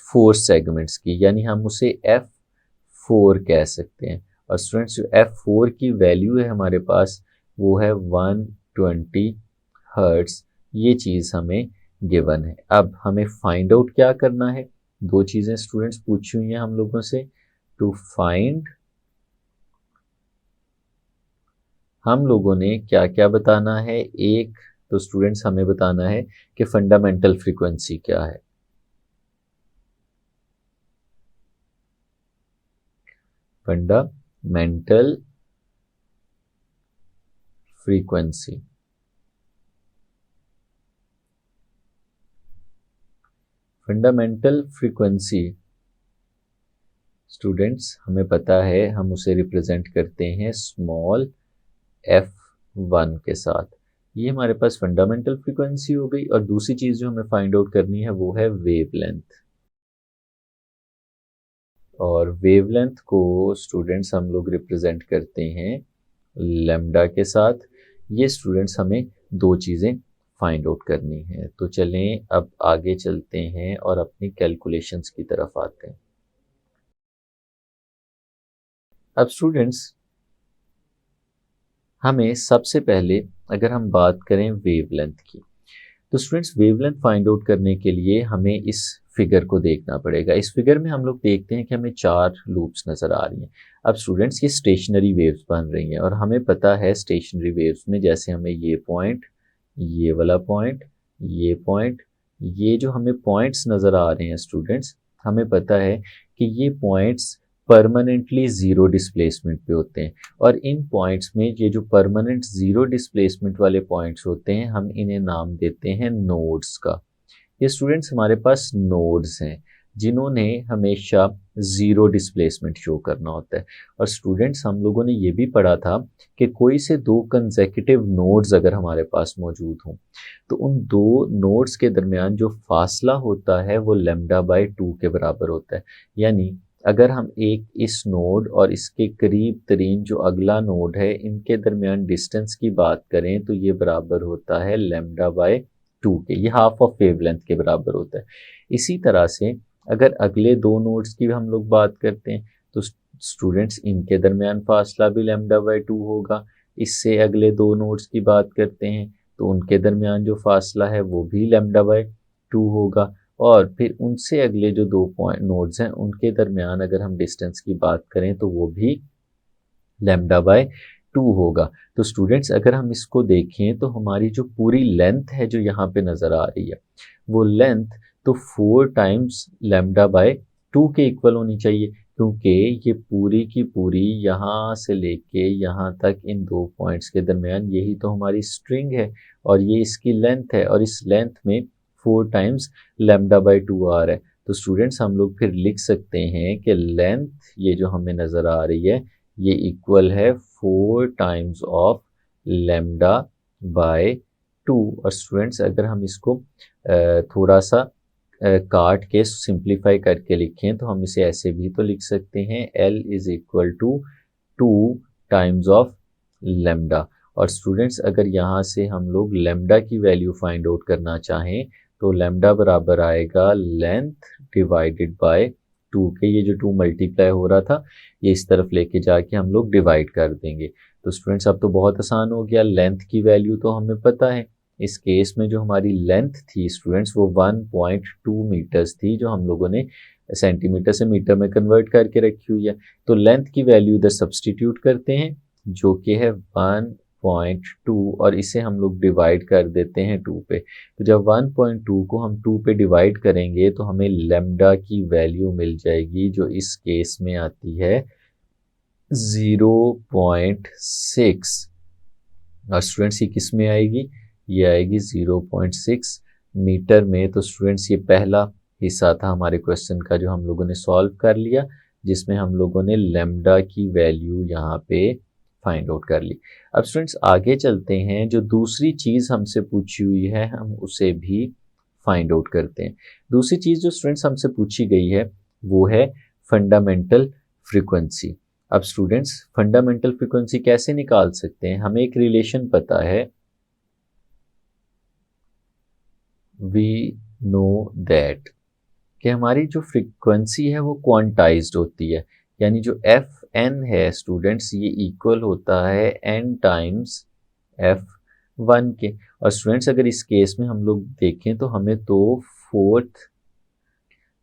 4 सेगमेंट्स की, यानी हम उसे f4 कह सकते हैं। और स्टूडेंट्स जो f4 की वैल्यू है हमारे पास वो है 120 हर्ट्ज। ये चीज हमें गिवन है। अब हमें फाइंड आउट क्या करना है, दो चीजें स्टूडेंट्स पूछी हुई हैं हम लोगों से। टू फाइंड, हम लोगों ने क्या क्या बताना है, एक तो स्टूडेंट्स हमें बताना है कि फंडामेंटल फ्रीक्वेंसी क्या है। Fundamental frequency, fundamental frequency students हमें पता है, हम उसे रिप्रेजेंट करते हैं स्मॉल f1 के साथ। ये हमारे पास फंडामेंटल फ्रीक्वेंसी हो गई, और दूसरी चीज जो हमें फाइंड आउट करनी है वो है वेवलेंथ, और वेवलेंथ को स्टूडेंट्स हम लोग रिप्रेजेंट करते हैं लैम्डा के साथ। ये स्टूडेंट्स हमें दो चीजें फाइंड आउट करनी है। तो चलें अब आगे चलते हैं और अपनी कैलकुलेशंस की तरफ आते हैं। अब स्टूडेंट्स हमें सबसे पहले अगर हम बात करें वेवलेंथ की, तो स्टूडेंट्स वेवलेंथ फाइंड आउट करने के लिए हमें इस फिगर को देखना पड़ेगा। इस फिगर में हम लोग देखते हैं कि हमें 4 लूप्स नज़र आ रही हैं। अब स्टूडेंट्स ये स्टेशनरी वेव्स बन रही हैं, और हमें पता है स्टेशनरी वेव्स में जैसे हमें ये पॉइंट, ये वाला पॉइंट, ये पॉइंट, ये जो हमें पॉइंट्स नज़र आ रहे हैं स्टूडेंट्स, हमें पता है कि ये पॉइंट्स परमानेंटली ज़ीरो डिस्प्लेसमेंट पे होते हैं। और इन पॉइंट्स में ये जो परमानेंट ज़ीरो डिस्प्लेसमेंट वाले पॉइंट्स होते हैं, हम इन्हें नाम देते हैं नोड्स का। ये स्टूडेंट्स हमारे पास नोड्स हैं जिन्होंने हमेशा ज़ीरो डिस्प्लेसमेंट शो करना होता है। और स्टूडेंट्स हम लोगों ने ये भी पढ़ा था कि कोई से दो कंसेक्यूटिव नोड्स अगर हमारे पास मौजूद हों तो उन दो नोड्स के दरमियान जो फासला होता है वो λ/2 के बराबर होता है। यानी अगर हम एक इस नोड और इसके करीब तरीन जो अगला नोड है इनके दरमियान डिस्टेंस की बात करें तो ये बराबर होता है λ/2 के, ये हाफ ऑफ वेवलेंथ के बराबर होता है। इसी तरह से अगर अगले दो नोड्स की हम लोग बात करते हैं तो स्टूडेंट्स इनके दरमियान फासला भी λ/2 होगा। इससे अगले दो नोड्स की बात करते हैं तो उनके दरमियान जो फासला है वो भी λ/2 होगा। और फिर उनसे अगले जो दो पॉइंट नोड्स हैं उनके दरमियान अगर हम डिस्टेंस की बात करें तो वो भी λ/2 होगा। तो स्टूडेंट्स अगर हम इसको देखें तो हमारी जो पूरी लेंथ है जो यहाँ पे नज़र आ रही है वो लेंथ तो 4 टाइम्स λ/2 के इक्वल होनी चाहिए, क्योंकि ये पूरी की पूरी यहाँ से लेके यहाँ तक इन दो पॉइंट्स के दरमियान यही तो हमारी स्ट्रिंग है और ये इसकी लेंथ है और इस लेंथ में 4 टाइम्स λ/2 आ रहा है। तो स्टूडेंट्स हम लोग फिर लिख सकते हैं कि लेंथ ये जो हमें नज़र आ रही है ये इक्वल है 4 टाइम्स ऑफ λ/2। और स्टूडेंट्स अगर हम इसको थोड़ा सा काट के सिंप्लीफाई करके लिखें तो हम इसे ऐसे भी तो लिख सकते हैं L is equal to 2 times of λ। और स्टूडेंट्स अगर यहाँ से हम लोग λ की वैल्यू फाइंड आउट करना चाहें तो λ बराबर आएगा लेंथ डिवाइडेड बाय 2 के, ये जो 2 मल्टीप्लाई हो रहा था ये इस तरफ लेके जाके हम लोग डिवाइड कर देंगे। तो स्टूडेंट्स अब तो बहुत आसान हो गया, लेंथ की वैल्यू तो हमें पता है। इस केस में जो हमारी लेंथ थी स्टूडेंट्स वो 1.2 मीटर्स थी जो हम लोगों ने सेंटीमीटर से मीटर में कन्वर्ट करके रखी हुई है। तो लेंथ की वैल्यू इधर सब्सटीट्यूट करते हैं जो कि है 1.2 और इसे हम लोग डिवाइड कर देते हैं 2 पे। तो जब 1.2 को हम 2 पे डिवाइड करेंगे तो हमें λ की वैल्यू मिल जाएगी जो इस केस में आती है 0.6। और स्टूडेंट्स ये किस में आएगी, ये आएगी 0.6 मीटर में। तो स्टूडेंट्स ये पहला हिस्सा था हमारे क्वेश्चन का जो हम लोगों ने सॉल्व कर लिया, जिसमें हम लोगों ने λ की वैल्यू यहाँ पे फाइंड आउट कर ली। अब स्टूडेंट्स आगे चलते हैं, जो दूसरी चीज़ हमसे पूछी हुई है हम उसे भी फाइंड आउट करते हैं। दूसरी चीज़ जो स्टूडेंट्स हमसे पूछी गई है वो है फंडामेंटल फ्रीक्वेंसी। अब स्टूडेंट्स फंडामेंटल फ्रीक्वेंसी कैसे निकाल सकते हैं, हमें एक रिलेशन पता है, वी नो दैट, कि हमारी जो फ्रीक्वेंसी है वो क्वांटाइज्ड होती है। यानी जो एफ एन है स्टूडेंट्स ये इक्वल होता है एन टाइम्स F1 के। और स्टूडेंट्स अगर इस केस में हम लोग देखें तो हमें तो फोर्थ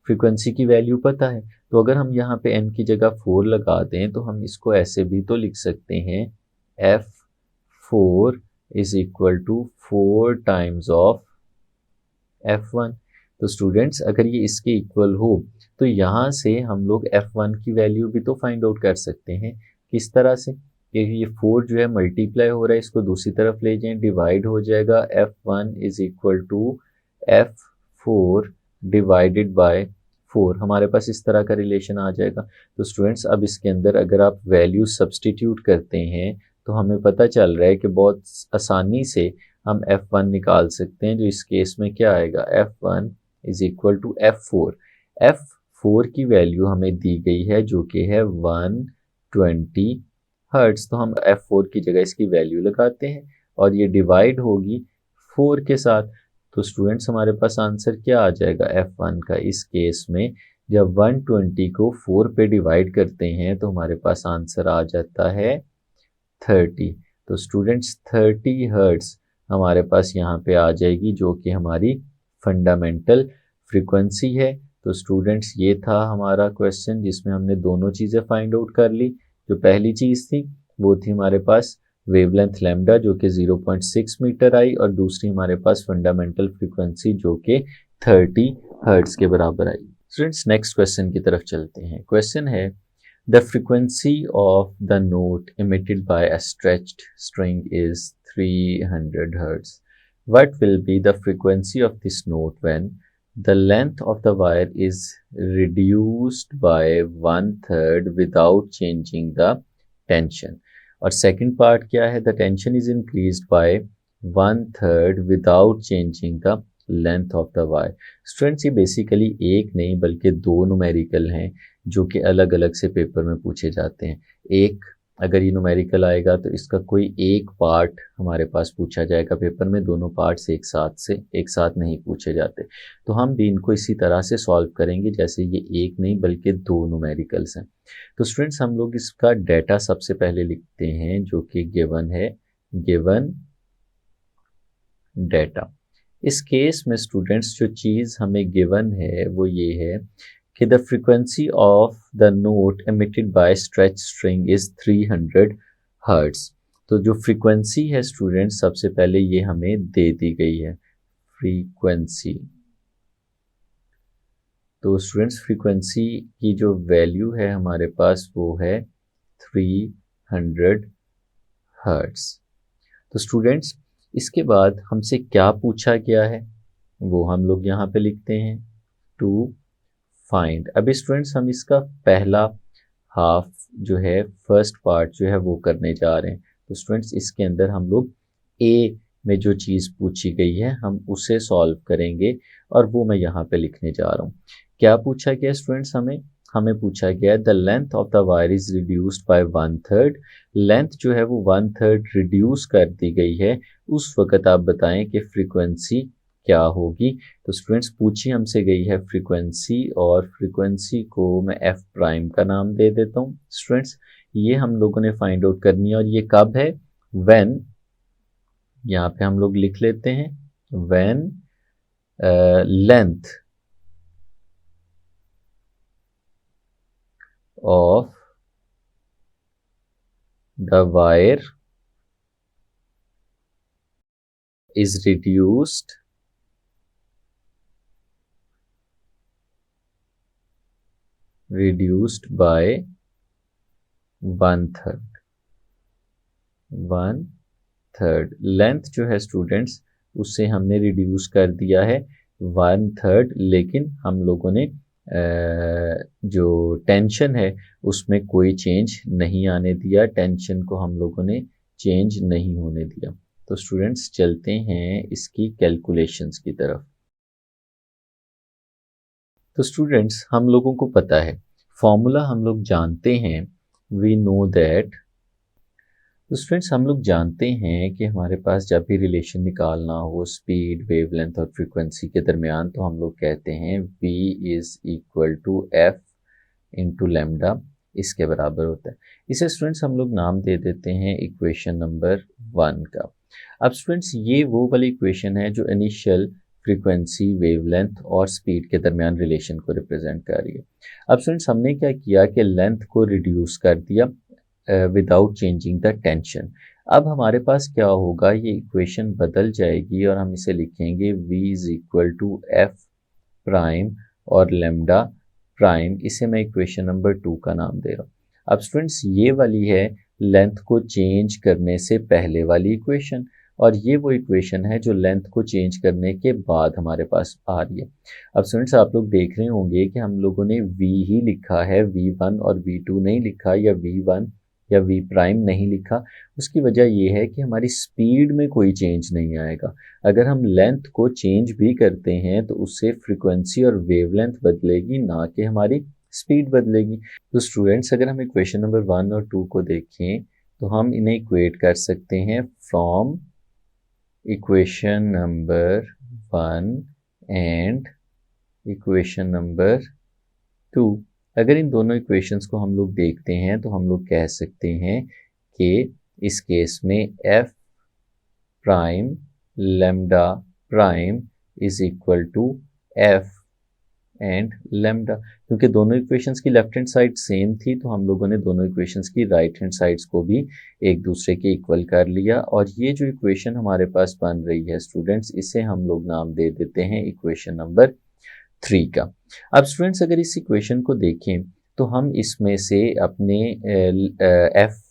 फ्रीक्वेंसी की वैल्यू पता है, तो अगर हम यहाँ पे n की जगह 4 लगा दें तो हम इसको ऐसे भी तो लिख सकते हैं F4 is equal to 4 times of F1। तो स्टूडेंट्स अगर ये इसके इक्वल हो तो यहाँ से हम लोग F1 की वैल्यू भी तो फाइंड आउट कर सकते हैं। किस तरह से, क्योंकि ये 4 जो है मल्टीप्लाई हो रहा है, इसको दूसरी तरफ ले जाएं डिवाइड हो जाएगा, F1 is equal to F4 divided by 4, हमारे पास इस तरह का रिलेशन आ जाएगा। तो स्टूडेंट्स अब इसके अंदर अगर आप वैल्यू सब्सटीट्यूट करते हैं तो हमें पता चल रहा है कि बहुत आसानी से हम F1 निकाल सकते हैं, जो इस केस में क्या आएगा, F1 is equal to F4। F4 की वैल्यू हमें दी गई है जो कि है 120 हर्ट्ज। तो हम F4 की जगह इसकी वैल्यू लगाते हैं और ये डिवाइड होगी 4 के साथ। तो स्टूडेंट्स हमारे पास आंसर क्या आ जाएगा F1 का, इस केस में जब 120 को 4 पे डिवाइड करते हैं तो हमारे पास आंसर आ जाता है 30। तो स्टूडेंट्स 30 हर्ट्ज हमारे पास यहाँ पे आ जाएगी जो कि हमारी फंडामेंटल फ्रीक्वेंसी है। तो स्टूडेंट्स ये था हमारा क्वेश्चन जिसमें हमने दोनों चीज़ें फाइंड आउट कर ली। जो पहली चीज़ थी वो थी हमारे पास वेवलेंथ लैम्डा जो कि 0.6 मीटर आई, और दूसरी हमारे पास फंडामेंटल फ्रीक्वेंसी जो कि 30 हर्ट्ज के बराबर आई। स्टूडेंट्स नेक्स्ट क्वेश्चन की तरफ चलते हैं। क्वेश्चन है The frequency of the note emitted by a stretched string is 300 Hz. What will be the frequency of this note when the length of the wire is reduced by 1/3 without changing the tension? और second part क्या है? The tension is increased by 1/3 without changing the length of the wire. Students ये basically एक नहीं बल्कि दो numerical हैं जो कि अलग अलग से पेपर में पूछे जाते हैं। एक अगर ये न्यूमेरिकल आएगा तो इसका कोई एक पार्ट हमारे पास पूछा जाएगा पेपर में, दोनों पार्ट्स एक साथ नहीं पूछे जाते। तो हम भी इनको इसी तरह से सॉल्व करेंगे जैसे ये एक नहीं बल्कि दो न्यूमेरिकल्स हैं। तो स्टूडेंट्स हम लोग इसका डाटा सबसे पहले लिखते हैं जो कि गिवन है, गिवन डाटा। इस केस में स्टूडेंट्स जो चीज़ हमें गिवन है वो ये है कि the frequency of the note emitted by stretch string is 300 hertz. तो जो फ्रीक्वेंसी है स्टूडेंट्स सबसे पहले ये हमें दे दी गई है, फ्रीक्वेंसी। तो स्टूडेंट्स फ्रीक्वेंसी की जो वैल्यू है हमारे पास वो है 300 हर्ट्ज। तो स्टूडेंट्स इसके बाद हमसे क्या पूछा गया है वो हम लोग यहाँ पे लिखते हैं, टू फाइंड। अभी स्टूडेंट्स हम इसका पहला हाफ जो है, फर्स्ट पार्ट जो है वो करने जा रहे हैं। तो स्टूडेंट्स इसके अंदर हम लोग ए में जो चीज़ पूछी गई है हम उसे सॉल्व करेंगे और वो मैं यहाँ पे लिखने जा रहा हूँ। क्या पूछा गया स्टूडेंट्स? हमें पूछा गया the length of the wire is reduced by 1/3। Length जो है वो 1/3 रिड्यूस कर दी गई है। उस वक्त आप बताएं कि फ्रीक्वेंसी क्या होगी। तो स्टूडेंट्स पूछी हमसे गई है फ्रीक्वेंसी, और फ्रीक्वेंसी को मैं एफ प्राइम का नाम दे देता हूँ। स्टूडेंट्स ये हम लोगों ने फाइंड आउट करनी है और ये कब है? व्हेन, यहाँ पे हम लोग लिख लेते हैं when length of the wire is reduced by 1/3। Length जो है स्टूडेंट्स उससे हमने रिड्यूस कर दिया है 1/3, लेकिन हम लोगों ने जो टेंशन है उसमें कोई चेंज नहीं आने दिया, टेंशन को हम लोगों ने चेंज नहीं होने दिया। तो स्टूडेंट्स चलते हैं इसकी कैलकुलेशंस की तरफ। तो स्टूडेंट्स हम लोगों को पता है, फॉर्मूला हम लोग जानते हैं, वी नो दैट। तो स्टूडेंट्स हम लोग जानते हैं कि हमारे पास जब भी रिलेशन निकालना हो स्पीड, वेवलेंथ और फ्रीक्वेंसी के दरमियान, तो हम लोग कहते हैं v is equal to F into lambda, इसके बराबर होता है। इसे स्टूडेंट्स हम लोग नाम दे देते हैं इक्वेशन नंबर 1 का। अब स्टूडेंट्स ये वो वाली इक्वेशन है जो इनिशियल फ्रीक्वेंसी, वेवलेंथ और स्पीड के दरमियान रिलेशन को रिप्रेजेंट कर रही है। अब स्टूडेंट्स हमने क्या किया कि लेंथ को रिड्यूस कर दिया विदाउट चेंजिंग द टेंशन। अब हमारे पास क्या होगा, ये इक्वेशन बदल जाएगी और हम इसे लिखेंगे v is equal to F prime और लेमडा प्राइम। इसे मैं इक्वेशन नंबर 2 का नाम दे रहा हूँ। अब स्टूडेंट्स ये वाली है लेंथ को चेंज करने से पहले वाली इक्वेशन, और ये वो इक्वेशन है जो लेंथ को चेंज करने के बाद हमारे पास आ रही है। अब स्टूडेंट्स आप लोग देख रहे होंगे कि हम लोगों ने v ही लिखा है, v1 और v2 नहीं लिखा, या v1 या v प्राइम नहीं लिखा। उसकी वजह ये है कि हमारी स्पीड में कोई चेंज नहीं आएगा। अगर हम लेंथ को चेंज भी करते हैं तो उससे फ्रीक्वेंसी और वेवलेंथ बदलेगी, ना कि हमारी स्पीड बदलेगी। तो स्टूडेंट्स अगर हम इक्वेशन नंबर 1 और 2 को देखें तो हम इन्हें इक्वेट कर सकते हैं from equation number 1 and equation number 2। अगर इन दोनों इक्वेशंस को हम लोग देखते हैं तो हम लोग कह सकते हैं कि इस केस में F prime lambda prime is equal to F and lambda. क्योंकि दोनों इक्वेशंस की लेफ्ट हैंड साइड सेम थी तो हम लोगों ने दोनों इक्वेशंस की राइट हैंड साइड्स को भी एक दूसरे के इक्वल कर लिया। और ये जो इक्वेशन हमारे पास बन रही है स्टूडेंट्स, इसे हम लोग नाम दे देते हैं इक्वेशन नंबर 3 का। अब स्टूडेंट्स अगर इस इक्वेशन को देखें तो हम इसमें से अपने एफ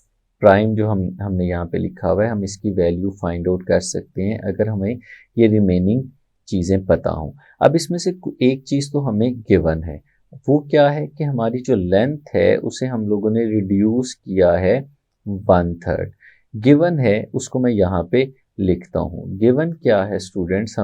प्राइम जो हमने यहाँ पे लिखा हुआ है, हम इसकी वैल्यू फाइंड आउट कर सकते हैं अगर हमें ये रिमेनिंग चीज़ें पता हों। अब इसमें से एक चीज़ तो हमें गिवन है, वो क्या है कि हमारी जो लेंथ है उसे हम लोगों ने रिड्यूस किया है 1/3। गिवन है उसको मैं यहाँ पे लिखता हूँ। गिवन क्या है स्टूडेंट्स,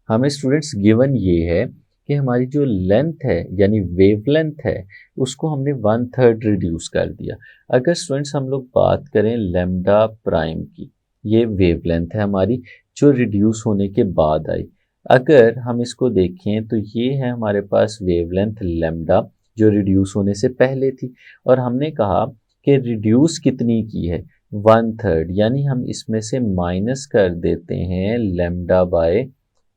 हमें स्टूडेंट्स गिवन ये है कि हमारी जो लेंथ है यानी वेवलेंथ है उसको हमने 1/3 रिड्यूस कर दिया। अगर स्टूडेंट्स हम लोग बात करें लैम्डा प्राइम की, ये वेवलेंथ है हमारी जो रिड्यूस होने के बाद आई। अगर हम इसको देखें तो ये है हमारे पास वेवलेंथ लैम्डा जो रिड्यूस होने से पहले थी, और हमने कहा कि रिड्यूस कितनी की है 1/3, यानी हम इसमें से माइनस कर देते हैं लैम्डा बाय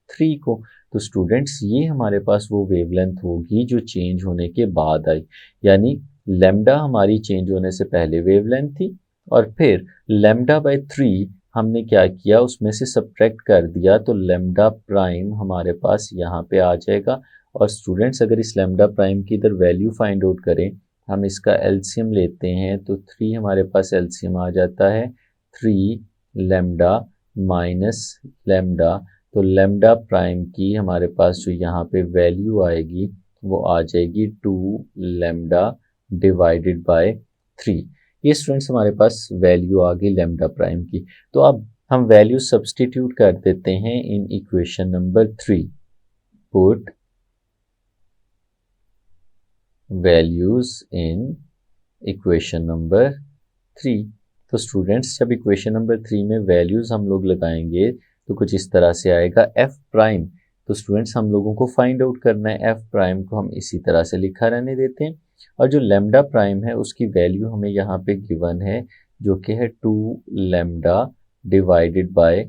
3 को। तो स्टूडेंट्स ये हमारे पास वो वेवलेंथ होगी जो चेंज होने के बाद आई, यानी लैम्डा हमारी चेंज होने से पहले वेवलेंथ थी, और फिर लैम्डा बाय 3 हमने क्या किया उसमें से सब्ट्रैक्ट कर दिया, तो लैम्डा प्राइम हमारे पास यहाँ पे आ जाएगा। और स्टूडेंट्स अगर इस लैम्डा प्राइम की इधर वैल्यू फाइंड आउट करें, हम इसका एलसीएम लेते हैं तो 3 हमारे पास एलसीएम आ जाता है 3 लैम्डा माइनस लैम्डा। तो लैम्डा प्राइम की हमारे पास जो यहाँ पे वैल्यू आएगी वो आ जाएगी 2 लैम्डा डिवाइडेड बाय 3। ये स्टूडेंट्स हमारे पास वैल्यू आ गई लैम्डा प्राइम की। तो अब हम वैल्यू सब्सटीट्यूट कर देते हैं in equation number 3। Put values in equation number 3। तो स्टूडेंट्स जब इक्वेशन नंबर 3 में वैल्यूज हम लोग लगाएंगे तो कुछ इस तरह से आएगा एफ प्राइम। तो स्टूडेंट्स हम लोगों को फाइंड आउट करना है एफ प्राइम को, हम इसी तरह से लिखा रहने देते हैं, और जो लैम्डा प्राइम है उसकी वैल्यू हमें यहाँ पे गिवन है जो कि है 2 लैम्डा डिवाइडेड बाय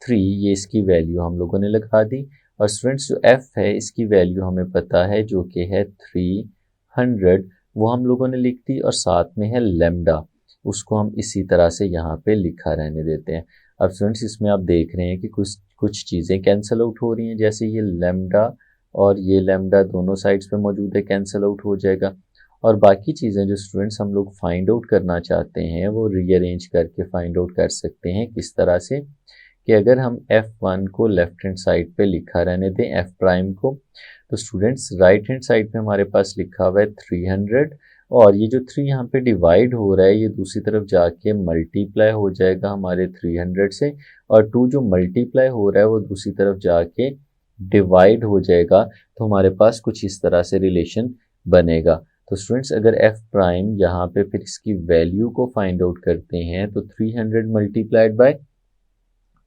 3। ये इसकी वैल्यू हम लोगों ने लगा दी। और स्टूडेंट्स जो एफ है इसकी वैल्यू हमें पता है जो कि है 300, वो हम लोगों ने लिख दी, और साथ में है लैम्डा, उसको हम इसी तरह से यहाँ पे लिखा रहने देते हैं। अब स्टूडेंट्स इसमें आप देख रहे हैं कि कुछ चीज़ें कैंसिल आउट हो रही हैं, जैसे ये लैम्डा और ये लैम्डा दोनों साइड्स पे मौजूद है, कैंसिल आउट हो जाएगा। और बाकी चीज़ें जो स्टूडेंट्स हम लोग फाइंड आउट करना चाहते हैं वो रीअरेंज करके फाइंड आउट कर सकते हैं। किस तरह से कि अगर हम F1 को लेफ्ट हैंड साइड पे लिखा रहने दें F प्राइम को, तो स्टूडेंट्स राइट हैंड साइड पे हमारे पास लिखा हुआ है 300, और ये जो 3 यहाँ पे डिवाइड हो रहा है ये दूसरी तरफ जाके मल्टीप्लाई हो जाएगा हमारे 300 से, और 2 जो मल्टीप्लाई हो रहा है वो दूसरी तरफ जाके डिवाइड हो जाएगा। तो हमारे पास कुछ इस तरह से रिलेशन बनेगा। तो स्टूडेंट्स अगर एफ प्राइम यहाँ पे फिर इसकी वैल्यू को फाइंड आउट करते हैं तो 300 मल्टीप्लाइड बाय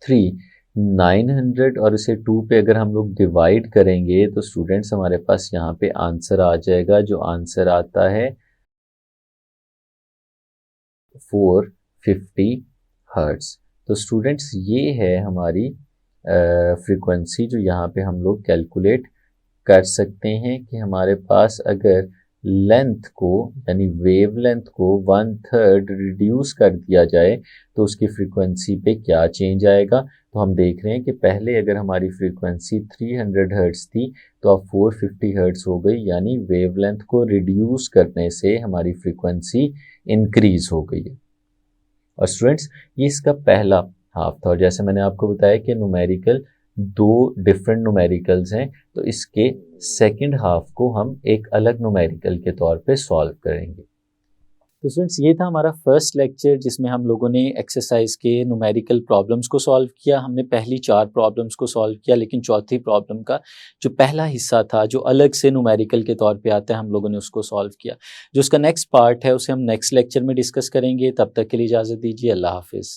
3 900, और इसे 2 पे अगर हम लोग डिवाइड करेंगे तो स्टूडेंट्स हमारे पास यहाँ पे आंसर आ जाएगा, जो आंसर आता है 450 हर्ट्ज। तो स्टूडेंट्स ये है हमारी फ्रीक्वेंसी जो यहाँ पे हम लोग कैलकुलेट कर सकते हैं कि हमारे पास अगर लेंथ को यानी वेवलेंथ को 1/3 रिड्यूस कर दिया जाए तो उसकी फ्रीक्वेंसी पे क्या चेंज आएगा। तो हम देख रहे हैं कि पहले अगर हमारी फ्रीक्वेंसी 300 हर्ट्ज थी तो अब 450 हर्ट्ज हो गई, यानी वेवलेंथ को रिड्यूस करने से हमारी फ्रीक्वेंसी इंक्रीज हो गई है। और स्टूडेंट्स ये इसका पहला हाफ था, और जैसे मैंने आपको बताया कि न्यूमेरिकल 2 डिफरेंट न्यूमेरिकल्स हैं, तो इसके सेकंड हाफ को हम एक अलग न्यूमेरिकल के तौर पे सॉल्व करेंगे। तो स्टूडेंट्स ये था हमारा फर्स्ट लेक्चर जिसमें हम लोगों ने एक्सरसाइज के न्यूमेरिकल प्रॉब्लम्स को सॉल्व किया। हमने पहली 4 प्रॉब्लम्स को सॉल्व किया, लेकिन चौथी प्रॉब्लम का जो पहला हिस्सा था जो अलग से न्यूमेरिकल के तौर पे आता है, हम लोगों ने उसको सॉल्व किया। जो उसका नेक्स्ट पार्ट है उसे हम नेक्स्ट लेक्चर में डिस्कस करेंगे। तब तक के लिए इजाज़त दीजिए। अल्लाह हाफिज़।